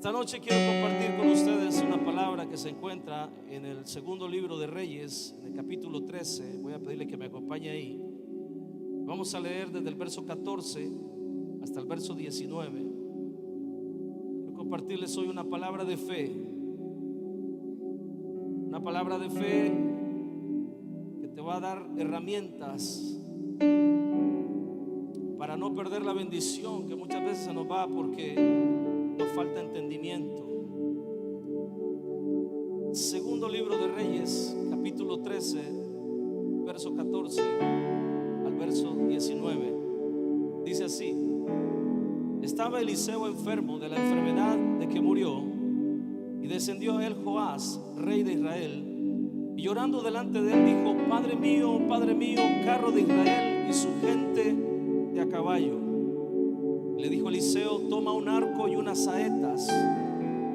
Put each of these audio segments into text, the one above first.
Esta noche quiero compartir con ustedes una palabra que se encuentra en el segundo libro de Reyes, en el capítulo 13. Voy a pedirle que me acompañe ahí. Vamos a leer desde el verso 14 hasta el verso 19. Quiero compartirles hoy una palabra de fe. Una palabra de fe que te va a dar herramientas para no perder la bendición que muchas veces se nos va porque nos falta entendimiento. Segundo libro de Reyes, capítulo 13, verso 14 al verso 19. Dice así: estaba Eliseo enfermo de la enfermedad de que murió, y descendió a él Joás, rey de Israel, y llorando delante de él dijo: Padre mío, carro de Israel y su gente de a caballo. Le dijo Eliseo: toma un arco y unas saetas.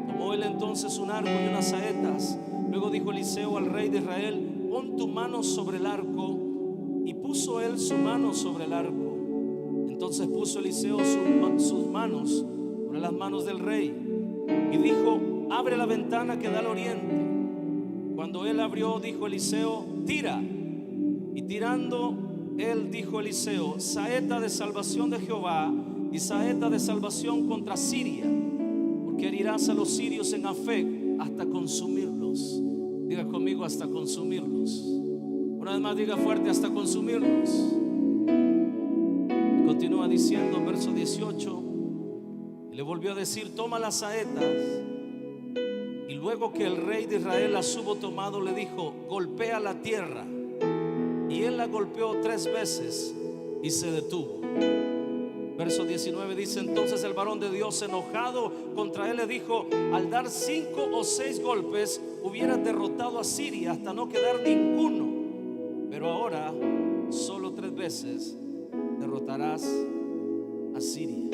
Tomó él entonces un arco y unas saetas. Luego dijo Eliseo al rey de Israel: pon tu mano sobre el arco. Y puso él su mano sobre el arco. Entonces puso Eliseo sus manos sobre las manos del rey y dijo: abre la ventana que da al oriente. Cuando él abrió, dijo Eliseo: tira. Y tirando él, dijo Eliseo: saeta de salvación de Jehová y saeta de salvación contra Siria, porque herirás a los sirios en Afec hasta consumirlos. Diga conmigo: hasta consumirlos. Una vez más, diga fuerte: hasta consumirlos. Y continúa diciendo en verso 18, y le volvió a decir: toma las saetas. Y luego que el rey de Israel las hubo tomado, le dijo: golpea la tierra. Y él la golpeó 3 veces y se detuvo. Verso 19 dice: entonces el varón de Dios, enojado contra él, le dijo: al dar 5 o 6 golpes hubieras derrotado a Siria hasta no quedar ninguno, pero ahora solo 3 veces derrotarás a Siria.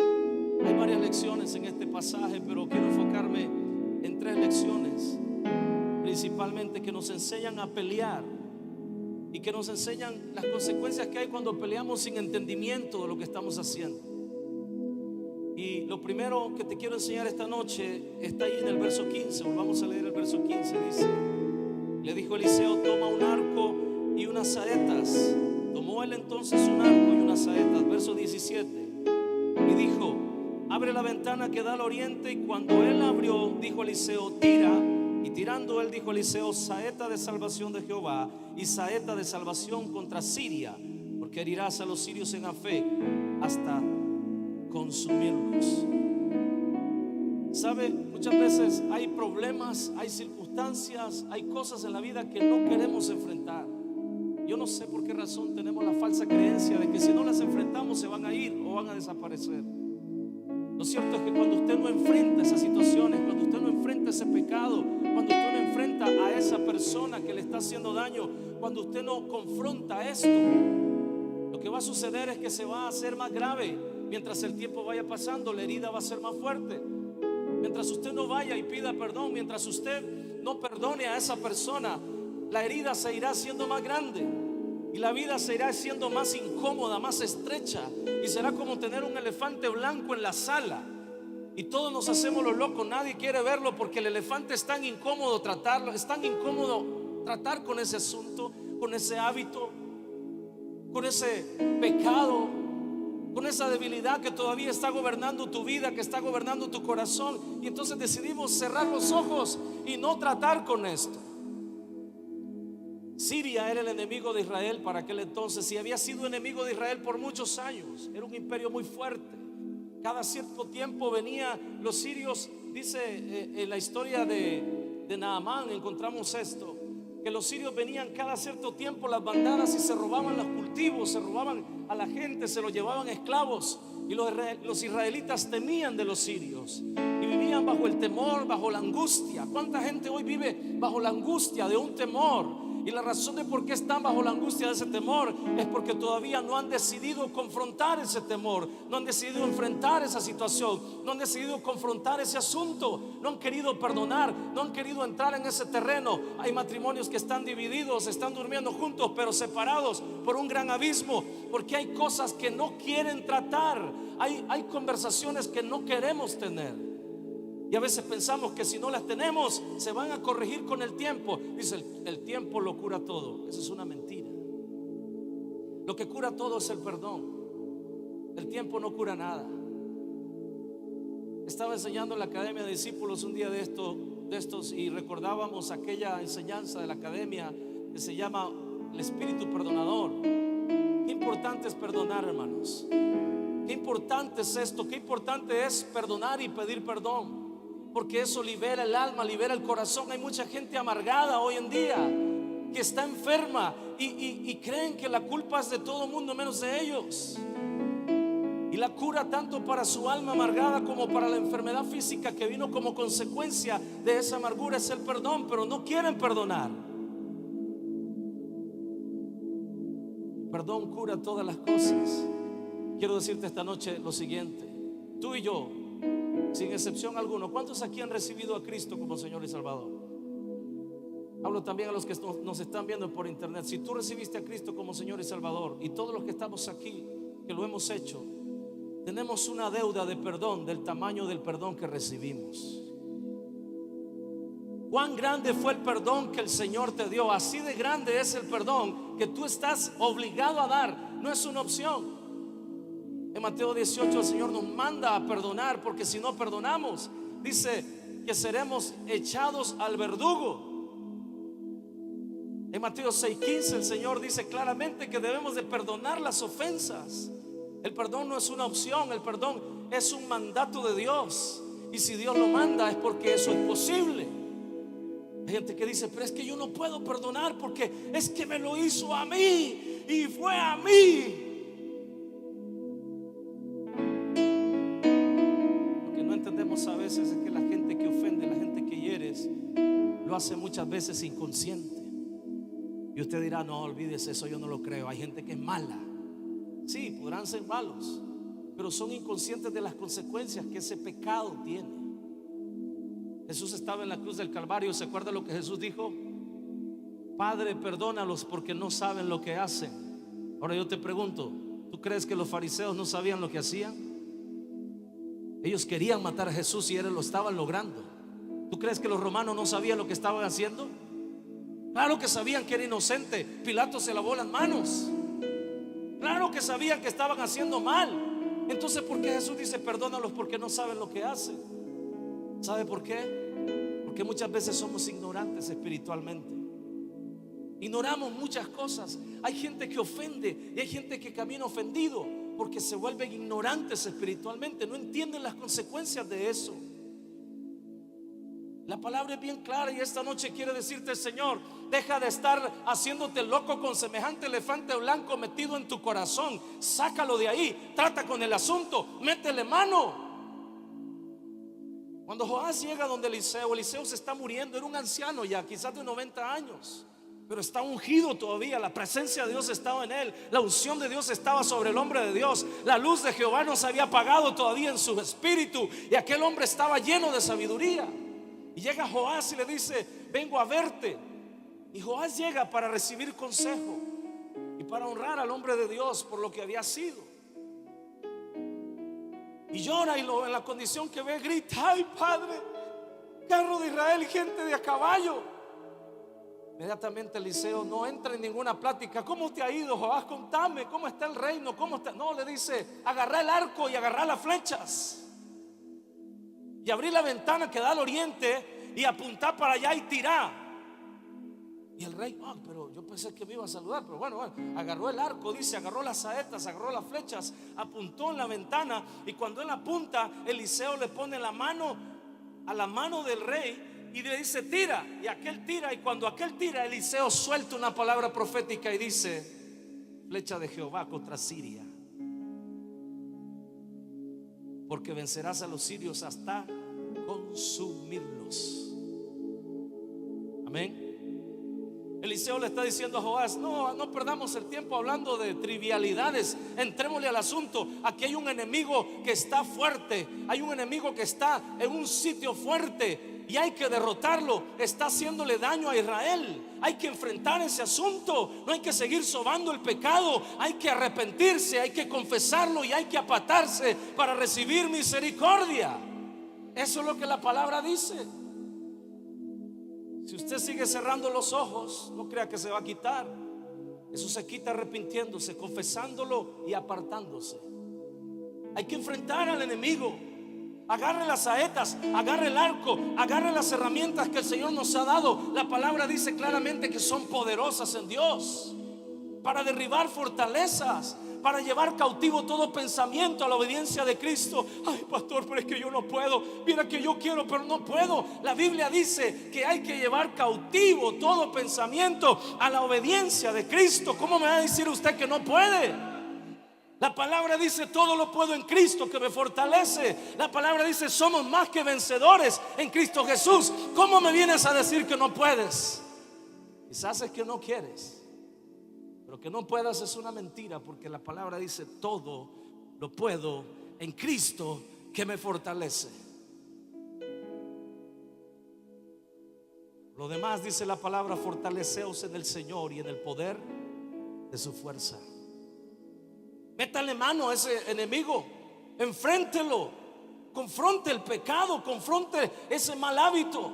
Hay varias lecciones en este pasaje, pero quiero enfocarme en 3 lecciones principalmente que nos enseñan a pelear y que nos enseñan las consecuencias que hay cuando peleamos sin entendimiento de lo que estamos haciendo. Y lo primero que te quiero enseñar esta noche está ahí en el verso 15. Vamos a leer el verso 15. Dice: le dijo Eliseo: toma un arco y unas saetas. Tomó él entonces un arco y unas saetas. Verso 17. Y dijo: abre la ventana que da al oriente. Y cuando él abrió, dijo Eliseo: tira. Y tirando él, dijo Eliseo: saeta de salvación de Jehová y saeta de salvación contra Siria, porque herirás a los sirios en Afec hasta consumirlos. ¿Sabe? Muchas veces hay problemas, hay circunstancias, hay cosas en la vida que no queremos enfrentar. Yo no sé por qué razón tenemos la falsa creencia de que si no las enfrentamos se van a ir o van a desaparecer. Lo cierto es que cuando usted no enfrenta esas situaciones, cuando usted no enfrenta ese pecado, cuando usted no enfrenta a esa persona que le está haciendo daño, cuando usted no confronta esto, lo que va a suceder es que se va a hacer más grave. Mientras el tiempo vaya pasando, la herida va a ser más fuerte. Mientras usted no vaya y pida perdón, mientras usted no perdone a esa persona, la herida se irá haciendo más grande y la vida se irá siendo más incómoda, más estrecha, y será como tener un elefante blanco en la sala y todos nos hacemos los locos. Nadie quiere verlo porque el elefante es tan incómodo tratarlo, es tan incómodo tratar con ese asunto, con ese hábito, con ese pecado, con esa debilidad que todavía está gobernando tu vida, que está gobernando tu corazón. Y entonces decidimos cerrar los ojos y no tratar con esto. Siria era el enemigo de Israel para aquel entonces, y había sido enemigo de Israel por muchos años. Era un imperio muy fuerte. Cada cierto tiempo venían los sirios. Dice en la historia de Naamán, encontramos esto, que los sirios venían cada cierto tiempo, las bandadas, y se robaban los cultivos, se robaban a la gente, se los llevaban esclavos. Y los israelitas temían de los sirios y vivían bajo el temor, bajo la angustia. ¿Cuánta gente hoy vive bajo la angustia de un temor? Y la razón de por qué están bajo la angustia de ese temor es porque todavía no han decidido confrontar ese temor, no han decidido enfrentar esa situación, no han decidido confrontar ese asunto, no han querido perdonar, no han querido entrar en ese terreno. Hay matrimonios que están divididos, están durmiendo juntos pero separados por un gran abismo, porque hay cosas que no quieren tratar, hay conversaciones que no queremos tener. Y a veces pensamos que si no las tenemos se van a corregir con el tiempo. Dice el tiempo lo cura todo. Eso es una mentira. Lo que cura todo es el perdón. El tiempo no cura nada. Estaba enseñando en la Academia de Discípulos un día de estos y recordábamos aquella enseñanza de la Academia que se llama el Espíritu Perdonador. Qué importante es perdonar, hermanos. Qué importante es esto. Qué importante es perdonar y pedir perdón, porque eso libera el alma, libera el corazón. Hay mucha gente amargada hoy en día que está enferma y creen que la culpa es de todo el mundo menos de ellos. Y la cura tanto para su alma amargada como para la enfermedad física que vino como consecuencia de esa amargura es el perdón, pero no quieren perdonar. Perdón cura todas las cosas. Quiero decirte esta noche lo siguiente: tú y yo, sin excepción alguna, ¿cuántos aquí han recibido a Cristo como Señor y Salvador? Hablo también a los que nos están viendo por internet. Si tú recibiste a Cristo como Señor y Salvador, y todos los que estamos aquí que lo hemos hecho, tenemos una deuda de perdón del tamaño del perdón que recibimos. Cuán grande fue el perdón que el Señor te dio. Así de grande es el perdón que tú estás obligado a dar. No es una opción. En Mateo 18 el Señor nos manda a perdonar, porque si no perdonamos, dice que seremos echados al verdugo. En Mateo 6:15 el Señor dice claramente que debemos de perdonar las ofensas. El perdón no es una opción, el perdón es un mandato de Dios. Y si Dios lo manda es porque eso es posible. Hay gente que dice, pero es que yo no puedo perdonar porque es que me lo hizo a mí y fue a mí. Lo que no entendemos a veces es que la gente que ofende, la gente que hieres, lo hace muchas veces inconsciente. Y usted dirá, no, olvídese, eso yo no lo creo. Hay gente que es mala. Sí, podrán ser malos, pero son inconscientes de las consecuencias que ese pecado tiene. Jesús estaba en la cruz del Calvario. ¿Se acuerda lo que Jesús dijo? Padre, perdónalos porque no saben lo que hacen. Ahora yo te pregunto, ¿tú crees que los fariseos no sabían lo que hacían? Ellos querían matar a Jesús y ellos lo estaban logrando. ¿Tú crees que los romanos no sabían lo que estaban haciendo? Claro que sabían que era inocente. Pilato se lavó las manos. Claro que sabían que estaban haciendo mal. Entonces, ¿por qué Jesús dice perdónalos porque no saben lo que hacen? ¿Sabe por qué? Porque muchas veces somos ignorantes espiritualmente. Ignoramos muchas cosas. Hay gente que ofende y hay gente que camina ofendido porque se vuelven ignorantes espiritualmente. No entienden las consecuencias de eso. La palabra es bien clara y esta noche quiere decirte, Señor, deja de estar haciéndote loco con semejante elefante blanco metido en tu corazón. Sácalo de ahí, trata con el asunto, métele mano. Cuando Joás llega donde Eliseo se está muriendo. Era un anciano ya, quizás de 90 años, pero está ungido todavía. La presencia de Dios estaba en él. La unción de Dios estaba sobre el hombre de Dios. La luz de Jehová no se había apagado todavía en su espíritu, y aquel hombre estaba lleno de sabiduría. Y llega Joás y le dice, vengo a verte. Y Joás llega para recibir consejo y para honrar al hombre de Dios por lo que había sido. Y llora, y en la condición que ve grita, ay Padre, carro de Israel y gente de a caballo. Inmediatamente Eliseo no entra en ninguna plática. ¿Cómo te ha ido, Joás? Contame, ¿cómo está el reino? ¿Cómo está? No, le dice, agarrá el arco y agarrá las flechas y abrí la ventana que da al oriente y apuntá para allá y tirá. Y el rey, pero yo pensé que me iba a saludar, pero bueno, agarró el arco, dice, agarró las saetas, agarró las flechas, apuntó en la ventana, y cuando él apunta, Eliseo le pone la mano a la mano del rey y le dice, tira, y aquel tira, y cuando aquel tira, Eliseo suelta una palabra profética y dice, flecha de Jehová contra Siria, porque vencerás a los sirios hasta consumirlos. Amén. Eliseo le está diciendo a Joás, no perdamos el tiempo hablando de trivialidades, entrémosle al asunto. Aquí hay un enemigo que está fuerte, hay un enemigo que está en un sitio fuerte y hay que derrotarlo. Está haciéndole daño a Israel. Hay que enfrentar ese asunto. No hay que seguir sobando el pecado. Hay que arrepentirse, hay que confesarlo y hay que apartarse para recibir misericordia. Eso es lo que la palabra dice. Si usted sigue cerrando los ojos, no crea que se va a quitar. Eso se quita arrepintiéndose, confesándolo y apartándose. Hay que enfrentar al enemigo. Agarre las saetas, agarre el arco, agarre las herramientas que el Señor nos ha dado. La palabra dice claramente que son poderosas en Dios para derribar fortalezas, para llevar cautivo todo pensamiento a la obediencia de Cristo. Ay, pastor, pero es que yo no puedo. Mira que yo quiero, pero no puedo. La Biblia dice que hay que llevar cautivo todo pensamiento a la obediencia de Cristo. ¿Cómo me va a decir usted que no puede? La palabra dice: todo lo puedo en Cristo que me fortalece. La palabra dice: somos más que vencedores en Cristo Jesús. ¿Cómo me vienes a decir que no puedes? Quizás es que no quieres, pero que no puedas es una mentira, porque la palabra dice: todo lo puedo en Cristo que me fortalece. Lo demás dice la palabra: fortaleceos en el Señor y en el poder de su fuerza. Métale mano a ese enemigo, enfréntelo, confronte el pecado, confronte ese mal hábito.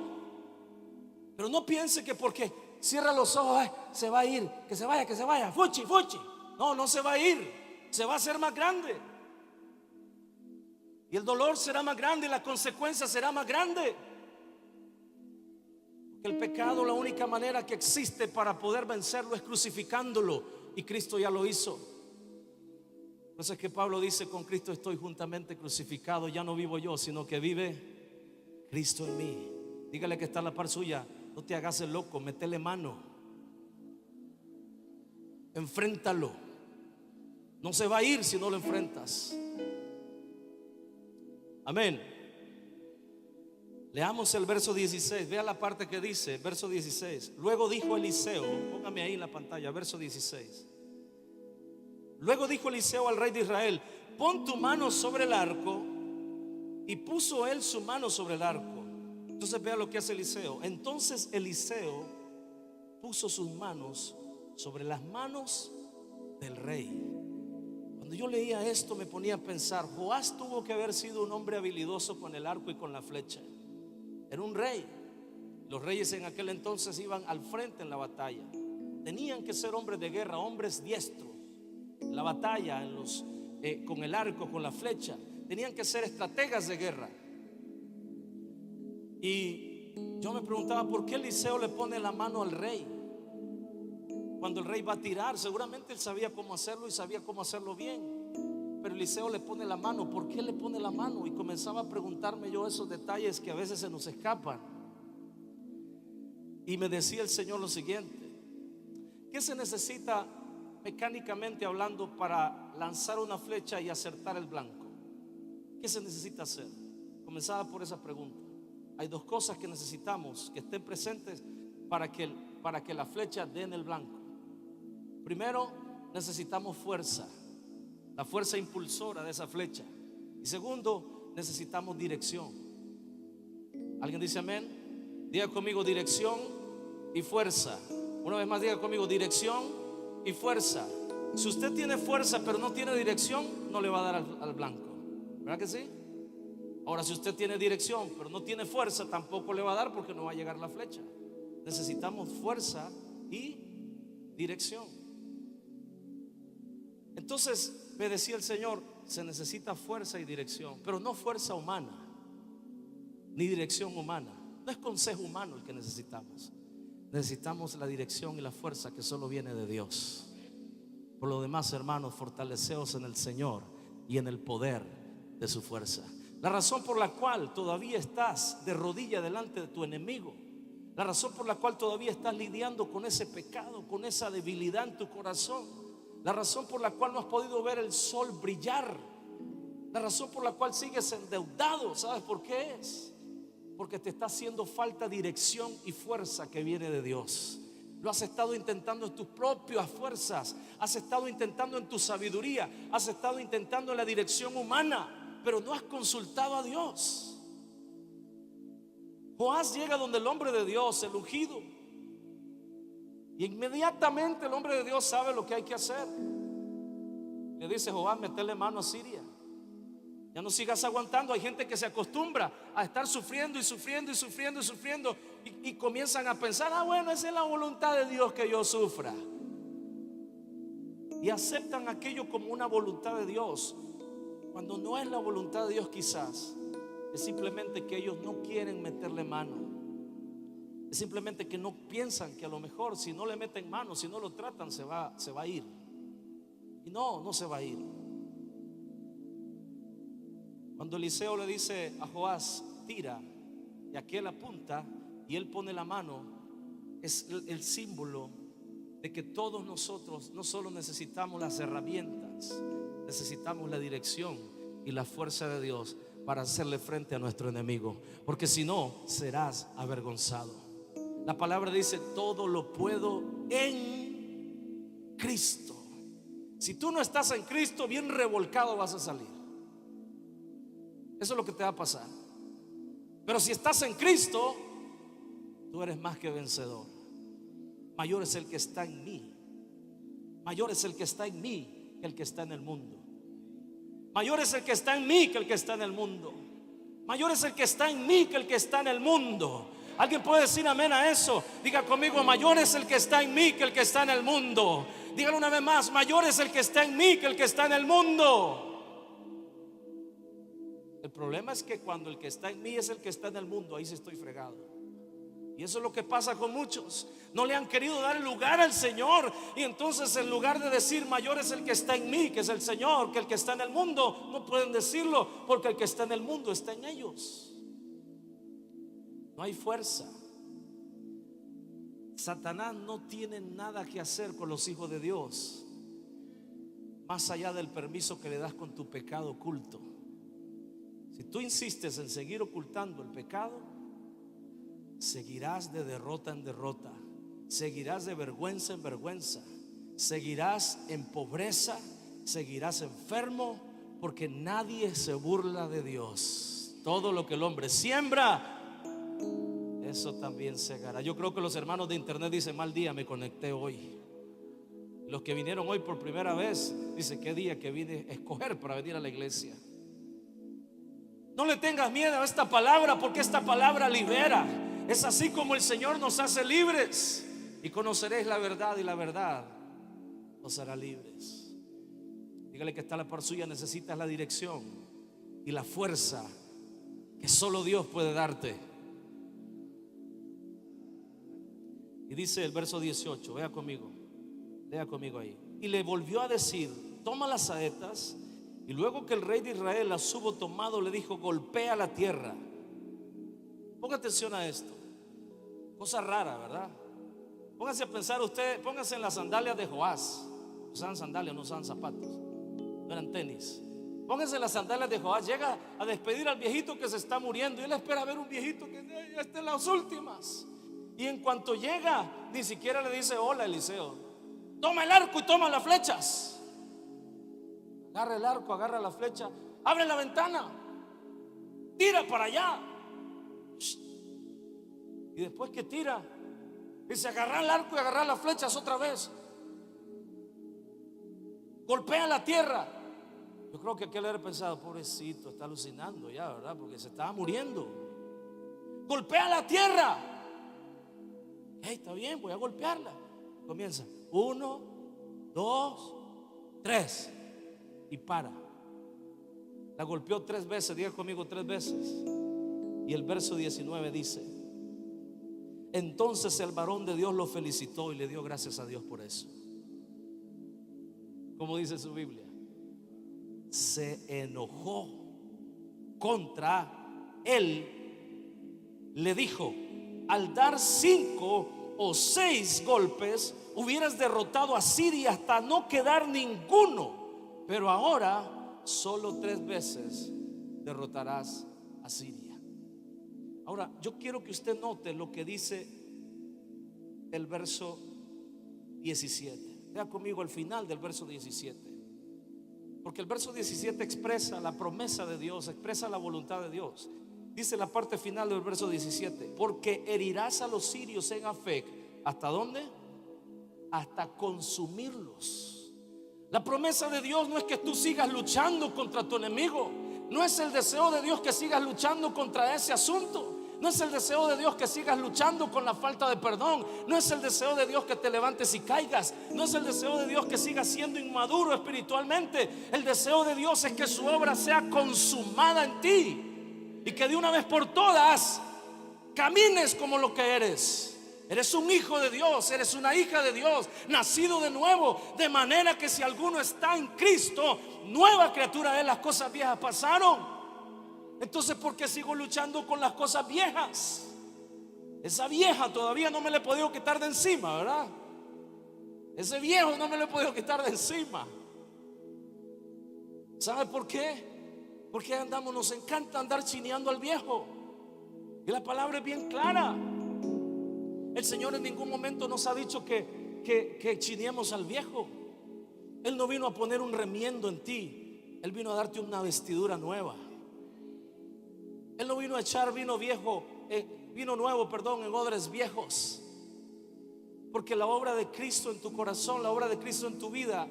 Pero no piense que porque cierra los ojos, ay, se va a ir, que se vaya, fuchi, fuchi. No, no se va a ir, se va a hacer más grande. Y el dolor será más grande y la consecuencia será más grande. Porque el pecado, la única manera que existe para poder vencerlo es crucificándolo, y Cristo ya lo hizo. Por eso es que Pablo dice: con Cristo estoy juntamente crucificado. Ya no vivo yo, sino que vive Cristo en mí. Dígale que está a la par suya: no te hagas el loco, métele mano, enfréntalo. No se va a ir si no lo enfrentas. Amén. Leamos el verso 16. Vea la parte que dice, verso 16. Luego dijo Eliseo, póngame ahí en la pantalla, verso 16. Luego dijo Eliseo al rey de Israel: pon tu mano sobre el arco. Y puso él su mano sobre el arco. Entonces vea lo que hace Eliseo. Entonces Eliseo puso sus manos sobre las manos del rey. Cuando yo leía esto me ponía a pensar: Joás tuvo que haber sido un hombre habilidoso con el arco y con la flecha. Era un rey. Los reyes en aquel entonces iban al frente en la batalla. Tenían que ser hombres de guerra, hombres diestros. La batalla con el arco, con la flecha. Tenían que ser estrategas de guerra. Y yo me preguntaba: ¿por qué Eliseo le pone la mano al rey? Cuando el rey va a tirar, seguramente él sabía cómo hacerlo y sabía cómo hacerlo bien. Pero Eliseo le pone la mano. ¿Por qué le pone la mano? Y comenzaba a preguntarme yo esos detalles que a veces se nos escapan. Y me decía el Señor lo siguiente: ¿qué se necesita mecánicamente hablando para lanzar una flecha y acertar el blanco? ¿Qué se necesita hacer? Comenzaba por esa pregunta. Hay dos cosas que necesitamos que estén presentes para que la flecha dé en el blanco. Primero, necesitamos fuerza, la fuerza impulsora de esa flecha. Y segundo, necesitamos dirección. ¿Alguien dice amén? Diga conmigo: dirección y fuerza. Una vez más, diga conmigo: dirección y fuerza. Si usted tiene fuerza pero no tiene dirección, no le va a dar al blanco, ¿verdad que sí? Ahora, si usted tiene dirección pero no tiene fuerza, tampoco le va a dar, porque no va a llegar la flecha. Necesitamos fuerza y dirección. Entonces me decía el Señor: se necesita fuerza y dirección, pero no fuerza humana ni dirección humana. No es consejo humano el que necesitamos. Necesitamos la dirección y la fuerza que solo viene de Dios. Por lo demás, hermanos, fortaleceos en el Señor y en el poder de su fuerza. La razón por la cual todavía estás de rodilla delante de tu enemigo, la razón por la cual todavía estás lidiando con ese pecado, con esa debilidad en tu corazón, la razón por la cual no has podido ver el sol brillar, la razón por la cual sigues endeudado, ¿sabes por qué es? Porque te está haciendo falta dirección y fuerza que viene de Dios. Lo has estado intentando en tus propias fuerzas, has estado intentando en tu sabiduría, has estado intentando en la dirección humana, pero no has consultado a Dios. Joás llega donde el hombre de Dios, el ungido, y inmediatamente el hombre de Dios sabe lo que hay que hacer. Le dice: Joás, metele mano a Siria. Ya no sigas aguantando. Hay gente que se acostumbra a estar sufriendo y sufriendo y sufriendo y sufriendo y comienzan a pensar: ah, bueno, esa es la voluntad de Dios que yo sufra. Y aceptan aquello como una voluntad de Dios, cuando no es la voluntad de Dios. Quizás es simplemente que ellos no quieren meterle mano. Es simplemente que no piensan que a lo mejor si no le meten mano, si no lo tratan, se va a ir. Y no se va a ir. Cuando Eliseo le dice a Joás: tira, y aquel apunta y él pone la mano, es el símbolo de que todos nosotros no solo necesitamos las herramientas, necesitamos la dirección y la fuerza de Dios para hacerle frente a nuestro enemigo, porque si no, serás avergonzado. La palabra dice: todo lo puedo en Cristo. Si tú no estás en Cristo, bien revolcado vas a salir. Eso es lo que te va a pasar. Pero si estás en Cristo, tú eres más que vencedor. Mayor es el que está en mí. Mayor es el que está en mí que el que está en el mundo. Mayor es el que está en mí que el que está en el mundo. Mayor es el que está en mí que el que está en el mundo. ¿Alguien puede decir amén a eso? Diga conmigo: mayor es el que está en mí que el que está en el mundo. Dígalo una vez más: mayor es el que está en mí que el que está en el mundo. El problema es que cuando el que está en mí es el que está en el mundo, ahí sí estoy fregado. Y eso es lo que pasa con muchos. No le han querido dar el lugar al Señor. Y entonces, en lugar de decir: mayor es el que está en mí, que es el Señor, que el que está en el mundo, no pueden decirlo, porque el que está en el mundo está en ellos. No hay fuerza. Satanás no tiene nada que hacer con los hijos de Dios, más allá del permiso que le das con tu pecado oculto. Si tú insistes en seguir ocultando el pecado, seguirás de derrota en derrota, seguirás de vergüenza en vergüenza, seguirás en pobreza, seguirás enfermo, porque nadie se burla de Dios. Todo lo que el hombre siembra, eso también segará. Yo creo que los hermanos de internet dicen: mal día me conecté hoy. Los que vinieron hoy por primera vez dicen: qué día que vine a escoger para venir a la iglesia. No le tengas miedo a esta palabra, porque esta palabra libera. Es así como el Señor nos hace libres. Y conoceréis la verdad, y la verdad os hará libres. Dígale que está a la par suya: necesitas la dirección y la fuerza que solo Dios puede darte. Y dice el verso 18, lea conmigo ahí. Y le volvió a decir: toma las saetas. Y luego que el rey de Israel las hubo tomado, le dijo: golpea la tierra. Ponga atención a esto. Cosa rara, ¿verdad? Póngase a pensar usted, póngase en las sandalias de Joás. Usaban sandalias, no usaban zapatos, no eran tenis. Póngase en las sandalias de Joás. Llega a despedir al viejito que se está muriendo, y él espera ver un viejito que ya está en las últimas. Y en cuanto llega, ni siquiera le dice: hola, Eliseo. Toma el arco y toma las flechas. Agarra el arco, agarra la flecha, abre la ventana, tira para allá. Y después que tira, dice: agarra el arco y agarra las flechas otra vez. Golpea la tierra. Yo creo que aquel haber pensado: pobrecito, está alucinando ya, ¿verdad? Porque se estaba muriendo. Golpea la tierra. Hey, está bien, voy a golpearla. Comienza: 1, 2, 3. Y para. La golpeó 3 veces. Diga conmigo: 3 veces. Y el verso 19 dice: entonces el varón de Dios lo felicitó y le dio gracias a Dios por eso. Como dice su Biblia, se enojó contra él. Le dijo: al dar 5 o 6 golpes hubieras derrotado a Siria hasta no quedar ninguno. Pero ahora solo 3 veces derrotarás a Siria. Ahora yo quiero que usted note lo que dice el verso 17. Vea conmigo al final del verso 17. Porque el verso 17 expresa la promesa de Dios, expresa la voluntad de Dios. Dice la parte final del verso 17: porque herirás a los sirios en Afec. ¿Hasta dónde? Hasta consumirlos. La promesa de Dios no es que tú sigas luchando contra tu enemigo. No es el deseo de Dios que sigas luchando contra ese asunto. No es el deseo de Dios que sigas luchando con la falta de perdón. No es el deseo de Dios que te levantes y caigas. No es el deseo de Dios que sigas siendo inmaduro espiritualmente. El deseo de Dios es que su obra sea consumada en ti y que de una vez por todas camines como lo que eres. Eres un hijo de Dios, eres una hija de Dios, nacido de nuevo, de manera que si alguno está en Cristo, nueva criatura es. Las cosas viejas pasaron. Entonces, ¿por qué sigo luchando con las cosas viejas? Esa vieja todavía no me la he podido quitar de encima, ¿verdad? Ese viejo no me lo he podido quitar de encima. ¿Sabe por qué? Porque andamos, nos encanta andar chineando al viejo. Y la palabra es bien clara. El Señor en ningún momento nos ha dicho que chineemos al viejo. Él no vino a poner un remiendo en ti. Él vino a darte una vestidura nueva. Él no vino a echar vino nuevo, en odres viejos. Porque la obra de Cristo en tu corazón, la obra de Cristo en tu vida,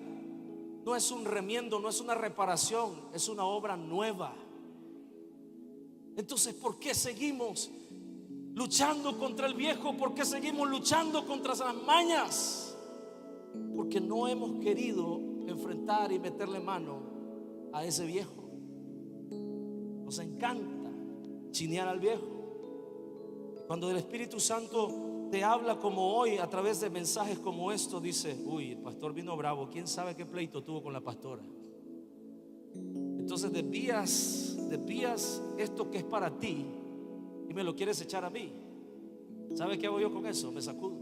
no es un remiendo, no es una reparación, es una obra nueva. Entonces, ¿por qué seguimos luchando contra el viejo? ¿Por qué seguimos luchando contra las mañas? Porque no hemos querido enfrentar y meterle mano a ese viejo. Nos encanta chinear al viejo. Cuando el Espíritu Santo te habla como hoy a través de mensajes como esto, dice: uy, el pastor vino bravo, quién sabe qué pleito tuvo con la pastora. Entonces desvías esto que es para ti y me lo quieres echar a mí. ¿Sabe qué hago yo con eso? Me sacudo.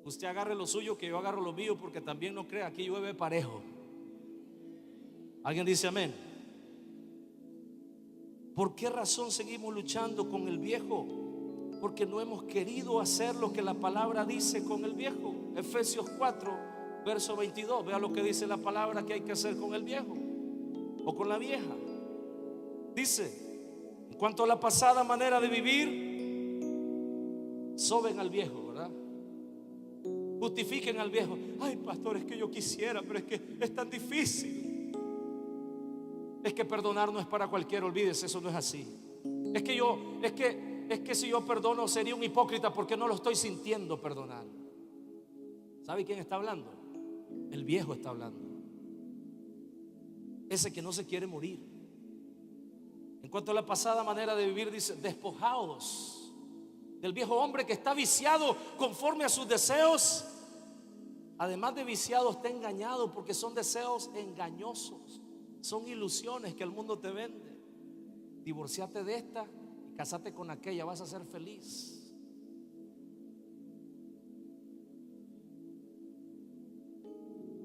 Usted agarre lo suyo, que yo agarro lo mío, porque también no crea, aquí llueve parejo. ¿Alguien dice amén? ¿Por qué razón seguimos luchando con el viejo? Porque no hemos querido hacer lo que la palabra dice con el viejo. Efesios 4, verso 22. Vea lo que dice la palabra que hay que hacer con el viejo o con la vieja. Dice: en cuanto a la pasada manera de vivir, soben al viejo, ¿verdad? Justifiquen al viejo. Ay, pastor, es que yo quisiera, pero es que es tan difícil. Es que perdonar no es para cualquiera, olvídese, eso no es así. Es que si yo perdono sería un hipócrita porque no lo estoy sintiendo perdonar. ¿Sabe quién está hablando? El viejo está hablando. Ese que no se quiere morir. En cuanto a la pasada manera de vivir, dice: despojaos del viejo hombre que está viciado conforme a sus deseos. Además de viciado, está engañado, porque son deseos engañosos. Son ilusiones que el mundo te vende. Divorciate de esta y casate con aquella, vas a ser feliz.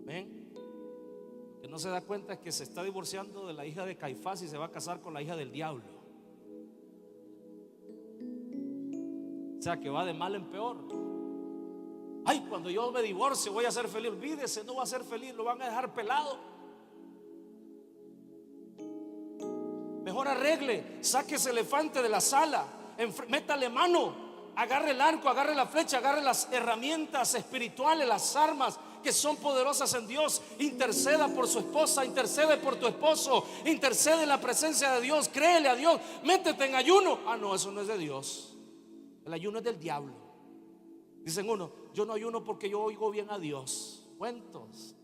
Amén. Lo que no se da cuenta es que se está divorciando de la hija de Caifás y se va a casar con la hija del diablo. O sea que va de mal en peor. Ay, cuando yo me divorcie voy a ser feliz. Olvídese, no va a ser feliz, lo van a dejar pelado. Mejor arregle, saque ese elefante de la sala, métale mano, agarre el arco, agarre la flecha, agarre las herramientas espirituales, las armas que son poderosas en Dios. Interceda por su esposa, intercede por tu esposo, intercede en la presencia de Dios, créele a Dios, métete en ayuno. Ah, no, eso no es de Dios. El ayuno es del diablo. Dicen uno: yo no ayuno porque yo oigo bien a Dios. Cuentos,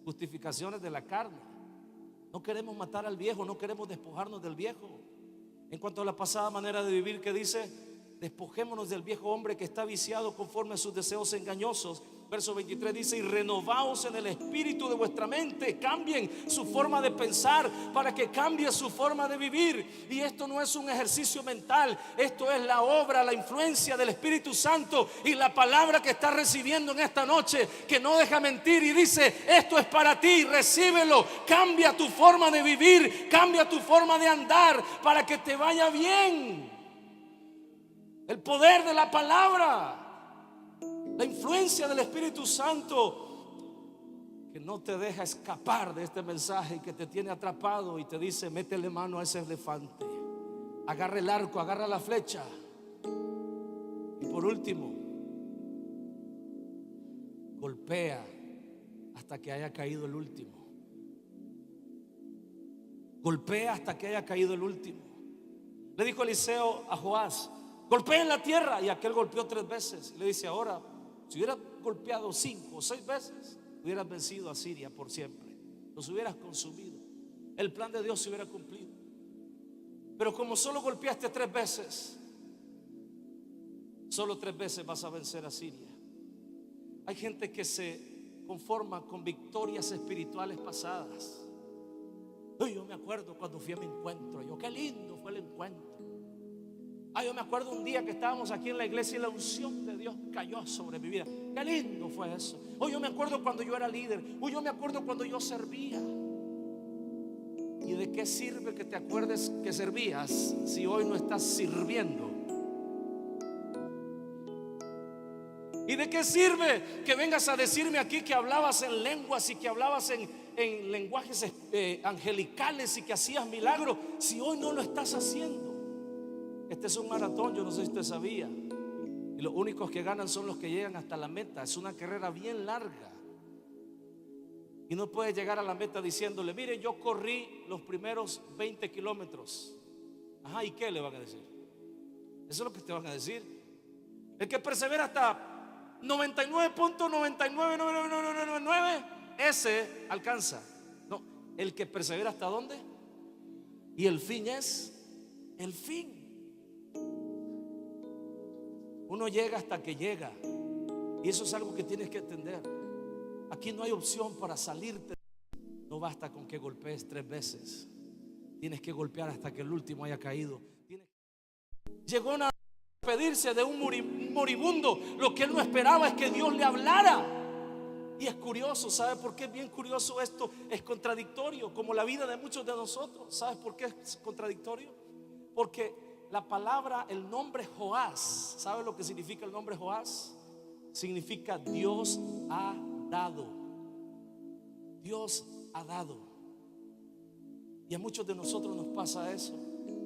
justificaciones de la carne. No queremos matar al viejo, no queremos despojarnos del viejo. En cuanto a la pasada manera de vivir, que dice: despojémonos del viejo hombre que está viciado conforme a sus deseos engañosos. Verso 23 dice: y renovaos en el espíritu de vuestra mente. Cambien su forma de pensar para que cambie su forma de vivir. Y esto no es un ejercicio mental, esto es la obra, la influencia del Espíritu Santo y la palabra que estás recibiendo en esta noche, que no deja mentir y dice: esto es para ti, recíbelo. Cambia tu forma de vivir, cambia tu forma de andar para que te vaya bien. El poder de la palabra, la influencia del Espíritu Santo, que no te deja escapar de este mensaje y que te tiene atrapado y te dice: métele mano a ese elefante, agarra el arco, agarra la flecha. Y por último, golpea hasta hasta que haya caído el último. Golpea hasta que haya caído el último. Le dijo Eliseo a Joás: golpea en la tierra. Y aquel golpeó 3 veces. Y le dice: ahora, si hubieras golpeado 5 o 6 veces, hubieras vencido a Siria por siempre. Los hubieras consumido. El plan de Dios se hubiera cumplido. Pero como solo golpeaste 3 veces, solo 3 veces vas a vencer a Siria. Hay gente que se conforma con victorias espirituales pasadas. Yo me acuerdo cuando fui a mi encuentro. Qué lindo fue el encuentro. Yo me acuerdo un día que estábamos aquí en la iglesia y la unción de Dios cayó sobre mi vida. Qué lindo fue eso. Yo me acuerdo cuando yo era líder. Yo me acuerdo cuando yo servía. ¿Y de qué sirve que te acuerdes que servías si hoy no estás sirviendo? ¿Y de qué sirve que vengas a decirme aquí que hablabas en lenguas y que hablabas en lenguajes angelicales y que hacías milagros si hoy no lo estás haciendo? Este es un maratón, yo no sé si usted sabía. Y los únicos que ganan son los que llegan hasta la meta. Es una carrera bien larga. Y no puedes llegar a la meta diciéndole: mire, yo corrí los primeros 20 kilómetros. Ajá, ¿y qué le van a decir? Eso es lo que te van a decir. El que persevera hasta 99.999999, ese alcanza. No, el que persevera hasta ¿dónde? Y el fin es el fin. Uno llega hasta que llega. Y eso es algo que tienes que entender. Aquí no hay opción para salirte. No basta con que golpees 3 veces. Tienes que golpear hasta que el último haya caído. Llegó a pedirse de un moribundo. Lo que él no esperaba es que Dios le hablara. Y es curioso, ¿sabe por qué es bien curioso esto? Es contradictorio, como la vida de muchos de nosotros. ¿Sabes por qué es contradictorio? Porque la palabra, el nombre Joás, ¿sabe lo que significa el nombre Joás? Significa Dios ha dado. Dios ha dado. Y a muchos de nosotros nos pasa eso.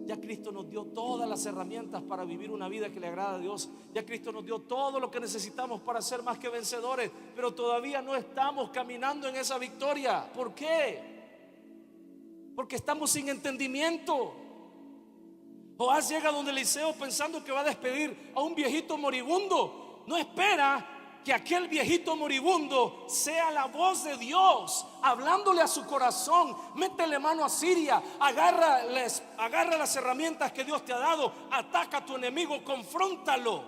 Ya Cristo nos dio todas las herramientas para vivir una vida que le agrada a Dios. Ya Cristo nos dio todo lo que necesitamos para ser más que vencedores. Pero todavía no estamos caminando en esa victoria. ¿Por qué? Porque estamos sin entendimiento. Joás llega donde Eliseo pensando que va a despedir a un viejito moribundo. No espera que aquel viejito moribundo sea la voz de Dios hablándole a su corazón. Métele mano a Siria, agarra las herramientas que Dios te ha dado, ataca a tu enemigo, confróntalo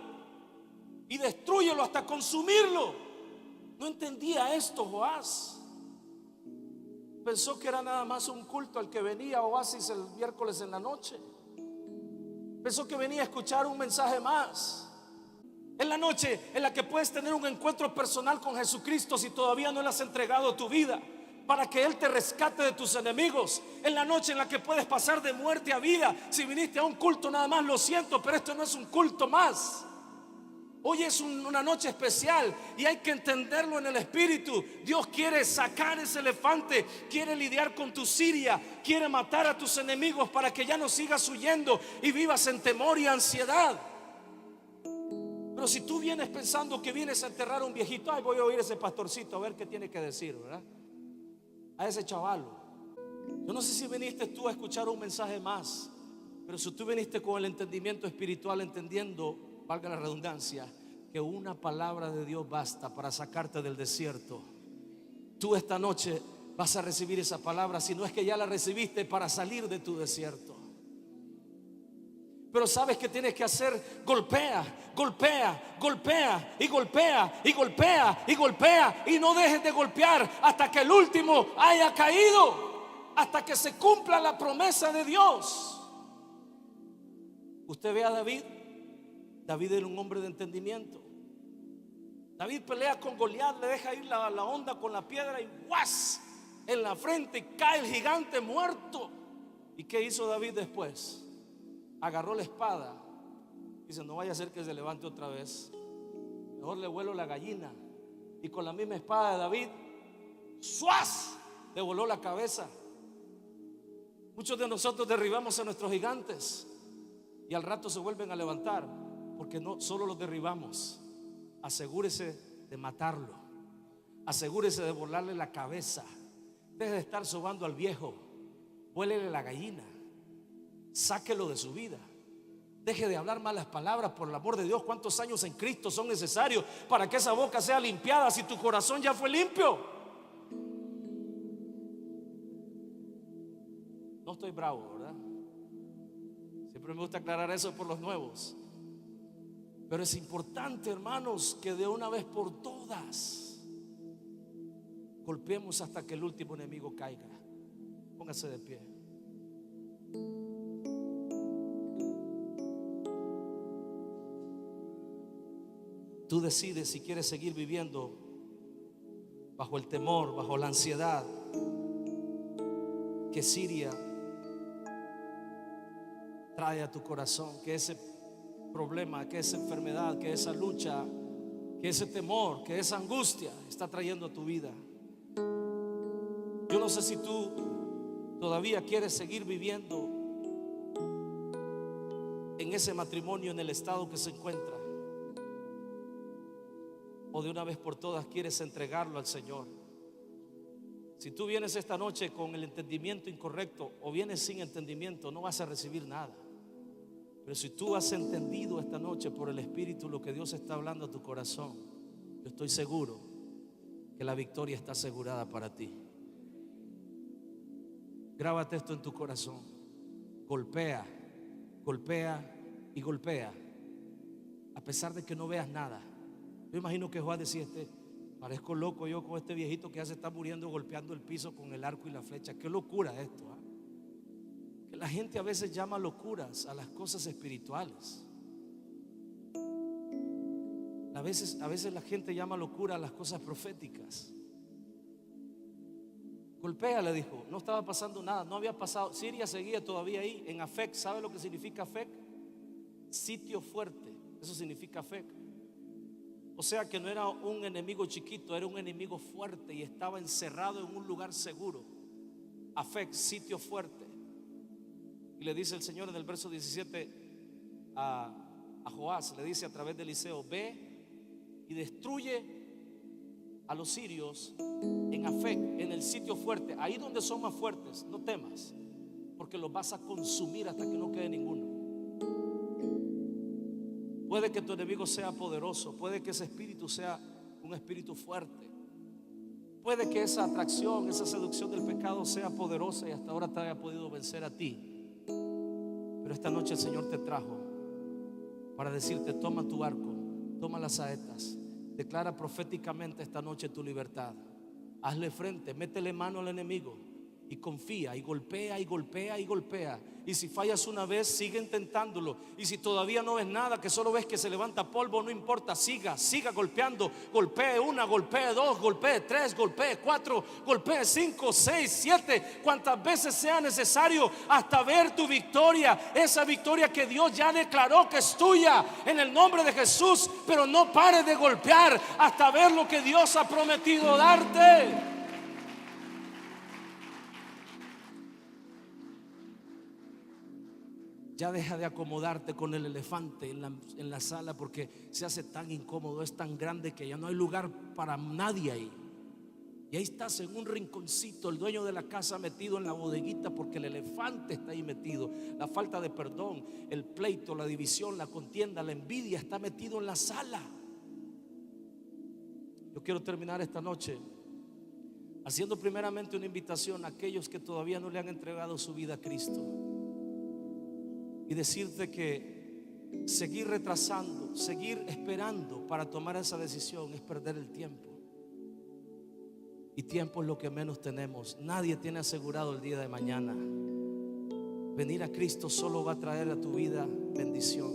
y destrúyelo hasta consumirlo. No entendía esto Joás. Pensó que era nada más un culto al que venía a Oasis el miércoles en la noche. Pensó que venía a escuchar un mensaje más. En la noche en la que puedes tener un encuentro personal con Jesucristo si todavía no le has entregado tu vida, para que Él te rescate de tus enemigos. En la noche en la que puedes pasar de muerte a vida. Si viniste a un culto nada más, lo siento, pero esto no es un culto más. Hoy es una noche especial y hay que entenderlo en el espíritu. Dios quiere sacar ese elefante, quiere lidiar con tu Siria, quiere matar a tus enemigos para que ya no sigas huyendo y vivas en temor y ansiedad. Pero si tú vienes pensando que vienes a enterrar a un viejito, voy a oír a ese pastorcito a ver qué tiene que decir, ¿verdad? A ese chavalo. Yo no sé si viniste tú a escuchar un mensaje más, pero si tú viniste con el entendimiento espiritual, entendiendo, valga la redundancia, que una palabra de Dios basta para sacarte del desierto, tú esta noche vas a recibir esa palabra, si no es que ya la recibiste, para salir de tu desierto. Pero ¿sabes qué tienes que hacer? Golpea, golpea, golpea y golpea y golpea y golpea, y no dejes de golpear hasta que el último haya caído, hasta que se cumpla la promesa de Dios. Usted ve a David. David era un hombre de entendimiento. David pelea con Goliat, le deja ir la onda con la piedra y ¡guas! En la frente, y cae el gigante muerto. ¿Y qué hizo David después? Agarró la espada. Dice: no vaya a ser que se levante otra vez, mejor le vuelo la gallina. Y con la misma espada de David, ¡suas!, le voló la cabeza. Muchos de nosotros derribamos a nuestros gigantes y al rato se vuelven a levantar, porque no solo los derribamos. Asegúrese de matarlo. asegúrese de volarle la cabeza. Deje de estar sobando al viejo, vuélele la gallina, sáquelo de su vida. Deje de hablar malas palabras, por el amor de Dios. ¿Cuántos años en Cristo son necesarios para que esa boca sea limpiada si tu corazón ya fue limpio? No estoy bravo, ¿verdad? Siempre me gusta aclarar eso por los nuevos. Pero es importante, hermanos, que de una vez por todas golpeemos hasta que el último enemigo caiga. Póngase de pie. Tú decides si quieres seguir viviendo bajo el temor, bajo la ansiedad que Siria trae a tu corazón, que ese problema, que esa enfermedad, que esa lucha, que ese temor, que esa angustia está trayendo a tu vida. Yo no sé si tú todavía quieres seguir viviendo en ese matrimonio en el estado que se encuentra, o de una vez por todas quieres entregarlo al Señor. Si tú vienes esta noche con el entendimiento incorrecto o vienes sin entendimiento, no vas a recibir nada. Pero si tú has entendido esta noche por el Espíritu lo que Dios está hablando a tu corazón, yo estoy seguro que la victoria está asegurada para ti. Grábate esto en tu corazón. Golpea, golpea y golpea, a pesar de que no veas nada. Yo imagino que Juan decía: parezco loco yo con este viejito que ya se está muriendo golpeando el piso con el arco y la flecha. Qué locura esto, ¿eh? Que la gente a veces llama locuras a las cosas espirituales. A veces la gente llama locura a las cosas proféticas. Golpea, le dijo. No estaba pasando nada, no había pasado. Siria seguía todavía ahí en Afec. ¿Sabe lo que significa Afec? Sitio fuerte. Eso significa Afec. O sea que no era un enemigo chiquito, era un enemigo fuerte y estaba encerrado en un lugar seguro. Afec, sitio fuerte. Y le dice el Señor en el verso 17 a Joás, le dice a través de Eliseo: ve y destruye a los sirios en Afec, en el sitio fuerte, ahí donde son más fuertes. No temas, porque los vas a consumir hasta que no quede ninguno. Puede que tu enemigo sea poderoso, puede que ese espíritu sea un espíritu fuerte, puede que esa atracción, esa seducción del pecado sea poderosa y hasta ahora te haya podido vencer a ti. Pero esta noche el Señor te trajo para decirte: toma tu arco, toma las saetas, declara proféticamente esta noche tu libertad. Hazle frente, métele mano al enemigo y confía, y golpea y golpea y golpea. Y si fallas una vez, sigue intentándolo. Y si todavía no ves nada, que solo ves que se levanta polvo, no importa, siga golpeando. Golpee una, golpee dos, golpee tres, golpee cuatro, golpee 5, 6, 7, cuantas veces sea necesario, hasta ver tu victoria. Esa victoria que Dios ya declaró que es tuya en el nombre de Jesús. Pero no pares de golpear hasta ver lo que Dios ha prometido darte. Ya deja de acomodarte con el elefante en la sala, porque se hace tan incómodo, es tan grande que ya no hay lugar para nadie ahí. Y ahí estás en un rinconcito, el dueño de la casa metido en la bodeguita porque el elefante está ahí metido. La falta de perdón, el pleito, la división, la contienda, la envidia está metido en la sala. Yo quiero terminar esta noche haciendo primeramente una invitación a aquellos que todavía no le han entregado su vida a Cristo, y decirte que seguir retrasando, seguir esperando para tomar esa decisión es perder el tiempo. Y tiempo es lo que menos tenemos. Nadie tiene asegurado el día de mañana. Venir a Cristo solo va a traer a tu vida bendición.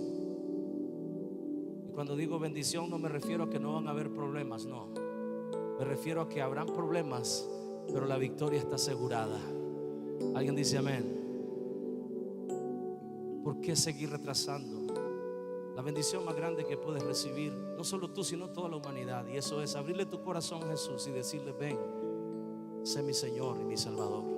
Y cuando digo bendición, no me refiero a que no van a haber problemas, no. Me refiero a que habrán problemas, pero la victoria está asegurada. ¿Alguien dice amén? ¿Por qué seguir retrasando la bendición más grande que puedes recibir? No solo tú, sino toda la humanidad. Y eso es abrirle tu corazón a Jesús y decirle: ven, sé mi Señor y mi Salvador.